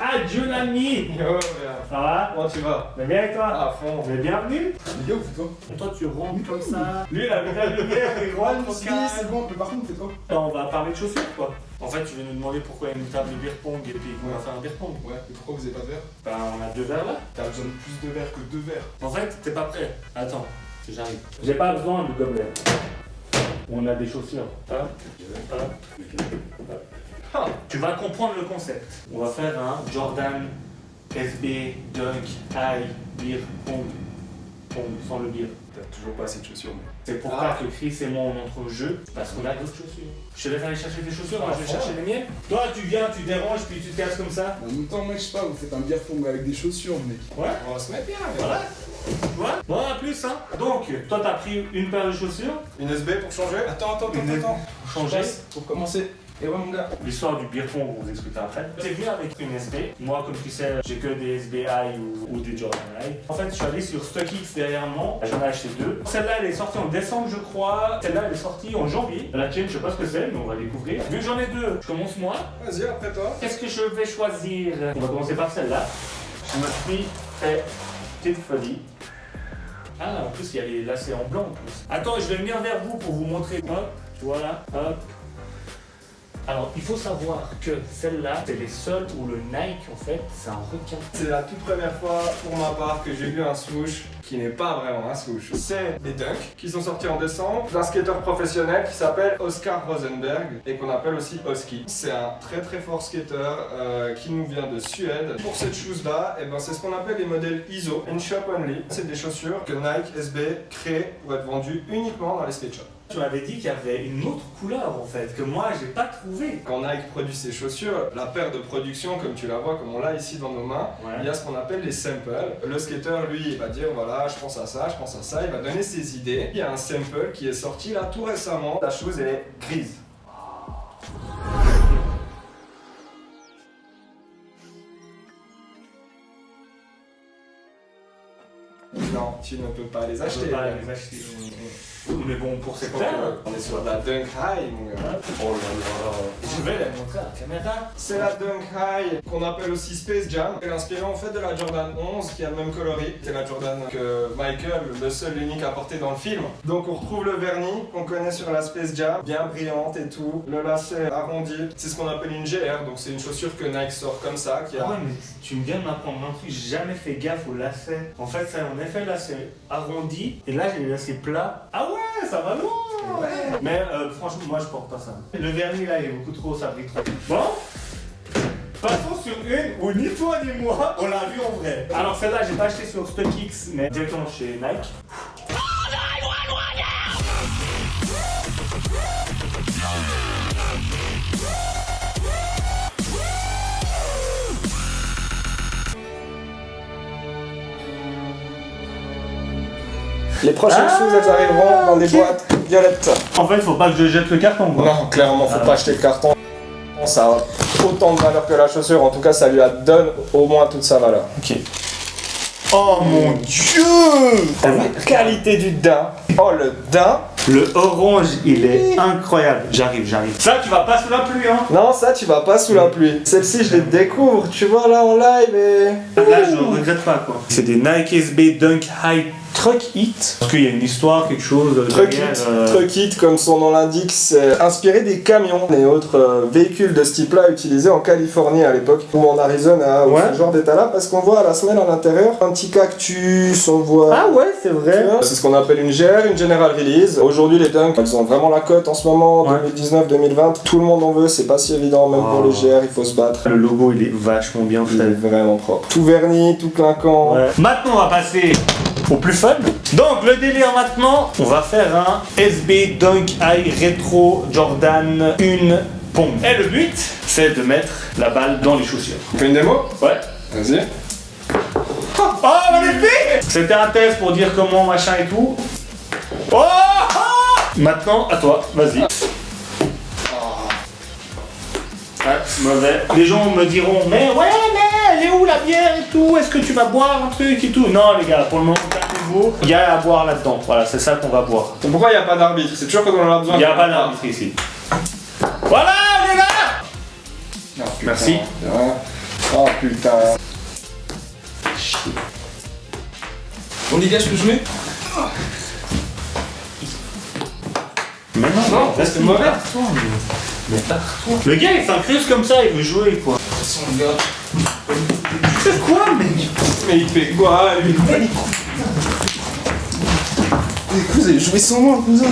Adieu l'ami. Yo, bien. Ça va? Comment tu vas? Ça va bien avec toi? À fond. Mais bienvenue. Il est où, toi? Toi tu rentres comme ça. Lui il avait la lumière, il rentre au calme. c'est bon, mais par contre, c'est toi. On va parler de chaussures quoi. En fait tu veux nous demander pourquoi il y a une table de beer pong et puis on va faire un beer pong. Ouais, mais pourquoi vous avez pas de verre? Ben on a 2 verres là. T'as besoin de plus de verre que 2 verres. En fait t'es pas prêt. Attends, j'arrive. J'ai pas besoin de gobelet. On a des chaussures. Hop, hop, hop. Ah. Tu vas comprendre le concept. On va faire un Jordan SB Dunk High Beer Pong. Pong sans le beer. T'as toujours pas assez de chaussures, mais. C'est pour ça que Chris et moi on entre au jeu, parce qu'on a d'autres chaussures. Je te laisse aller chercher tes chaussures, moi je vais chercher les miennes. Toi tu viens, tu déranges, puis tu te casses comme ça. En même temps, mec, je sais pas, vous faites un beer pong avec des chaussures, mec. Ouais, On va se mettre bien, mais. voilà. Tu vois? Bon, à plus hein. Donc, toi t'as pris une paire de chaussures, Une SB pour changer? Attends. changé. Pour commencer. Et ouais, mon gars. L'histoire du beer pong, on vous expliquera après. T'es venu avec une SB. Moi, comme tu sais, j'ai que des SB High ou des Jordan High. En fait, je suis allé sur StockX derrière moi. J'en ai acheté 2. Celle-là, elle est sortie en décembre, je crois. Celle-là, elle est sortie en janvier. La tienne, je sais pas ce que c'est, mais on va découvrir. Vu que j'en ai 2, je commence moi. Vas-y, après toi. Qu'est-ce que je vais choisir? On va commencer par celle-là. Je me suis fait petite folie. Ah, en plus, il y a les lacets en blanc en plus. Attends, je vais venir vers vous pour vous montrer. Hop, voilà, hop. Alors, il faut savoir que celle-là, c'est les seuls où le Nike, en fait, c'est un requin. C'est la toute première fois pour ma part que j'ai vu un swoosh qui n'est pas vraiment un swoosh. C'est les Dunk qui sont sortis en décembre d'un skater professionnel qui s'appelle Oscar Rosenberg et qu'on appelle aussi Oski. C'est un très très fort skater qui nous vient de Suède. Pour cette chose là, c'est ce qu'on appelle les modèles ISO, In Shop Only. C'est des chaussures que Nike SB crée pour être vendues uniquement dans les skate shops. Tu m'avais dit qu'il y avait une autre couleur, en fait, que moi, j'ai pas trouvé. Quand Nike produit ses chaussures, la paire de production, comme tu la vois, comme on l'a ici dans nos mains, il y a ce qu'on appelle les samples. Le skater, lui, il va dire voilà, je pense à ça, il va donner ses idées. Il y a un sample qui est sorti là tout récemment. La chose est grise. Non, tu ne peux pas les acheter. Je peux pas les acheter. Mais bon, pour cette paire, On est sur la Dunk High, mon gars. Oh là là. je vais la montrer à la caméra. C'est la Dunk High qu'on appelle aussi Space Jam. Elle est inspirée en fait de la Jordan 11 qui a le même coloris. C'est la Jordan que Michael, le seul et unique, a porté dans le film. Donc on retrouve le vernis qu'on connaît sur la Space Jam, bien brillante et tout. Le lacet arrondi, c'est ce qu'on appelle une GR, donc c'est une chaussure que Nike sort comme ça. Qui a... Ouais, mais tu me viens de m'apprendre un truc, j'ai jamais fait gaffe au lacet. En fait, ça en effet, là c'est arrondi, et là j'ai les lacets plats. Ah ouais, ça va loin. Ouais. Mais franchement, moi je porte pas ça. Le vernis là, il est beaucoup trop, ça brille trop. Bon, passons sur une où ni toi ni moi, on l'a vu en vrai. Alors celle-là, j'ai pas acheté sur StockX, mais directement chez Nike. Les prochaines choses, elles arriveront dans des boîtes violettes. En fait, faut pas que je jette le carton quoi. Non, clairement, faut pas acheter le carton. Ça a autant de valeur que la chaussure, en tout cas, ça lui donne au moins toute sa valeur. Ok. Oh mon dieu! La qualité du daim. Oh, le daim. Le orange, il est incroyable. J'arrive. Ça, tu vas pas sous la pluie, hein? Non, ça, tu vas pas sous la pluie. Celle-ci, je les découvre, tu vois, là, en live et... Là, je regrette pas, quoi. C'est des Nike SB Dunk High Truck Hit. Parce qu'il y a une histoire, quelque chose. Truck derrière, It, Truck It, comme son nom l'indique, c'est inspiré des camions et autres véhicules de ce type-là utilisés en Californie à l'époque, ou en Arizona, ou ce genre d'état-là, parce qu'on voit à la semelle à l'intérieur un petit cactus, on voit... Ah ouais, c'est vrai. C'est ce qu'on appelle une GR, une General Release. Aujourd'hui, les Dunk, elles ont vraiment la cote en ce moment, 2019-2020. Tout le monde en veut, c'est pas si évident, même pour les GR, il faut se battre. Le logo, il est vachement bien Il fait. est vraiment propre. Tout verni, tout clinquant. Ouais. Maintenant, on va passer au plus fun. Donc, le délire maintenant, on va faire un SB Dunk High Retro Jordan 1 Pong. Et le but, c'est de mettre la balle dans les chaussures. On fait une démo? Ouais. Vas-y. Oh, magnifique! C'était un test pour dire comment, machin et tout. Oh! Maintenant, à toi, vas-y. Ouais, mauvais. Les gens me diront, mais ouais, mais elle est où la bière et tout? Est-ce que tu vas boire un truc et tout? Non, les gars, pour le moment, calmez-vous. Il y a à boire là-dedans. Voilà, c'est ça qu'on va boire. Pourquoi il n'y a pas d'arbitre? C'est toujours quand on en a besoin. Il n'y a pas d'arbitre ici. Voilà, on est là! Non, Merci. putain, Oh putain. Bon les gars, je peux jouer? Mais Non, c'est mauvais. Mais tard-toi. Le gars il s'incruste comme ça, il veut jouer quoi. Son gars. Tu fais quoi mec? Mais il fait quoi lui? Les coups, vous allez jouer sans moi, cousin.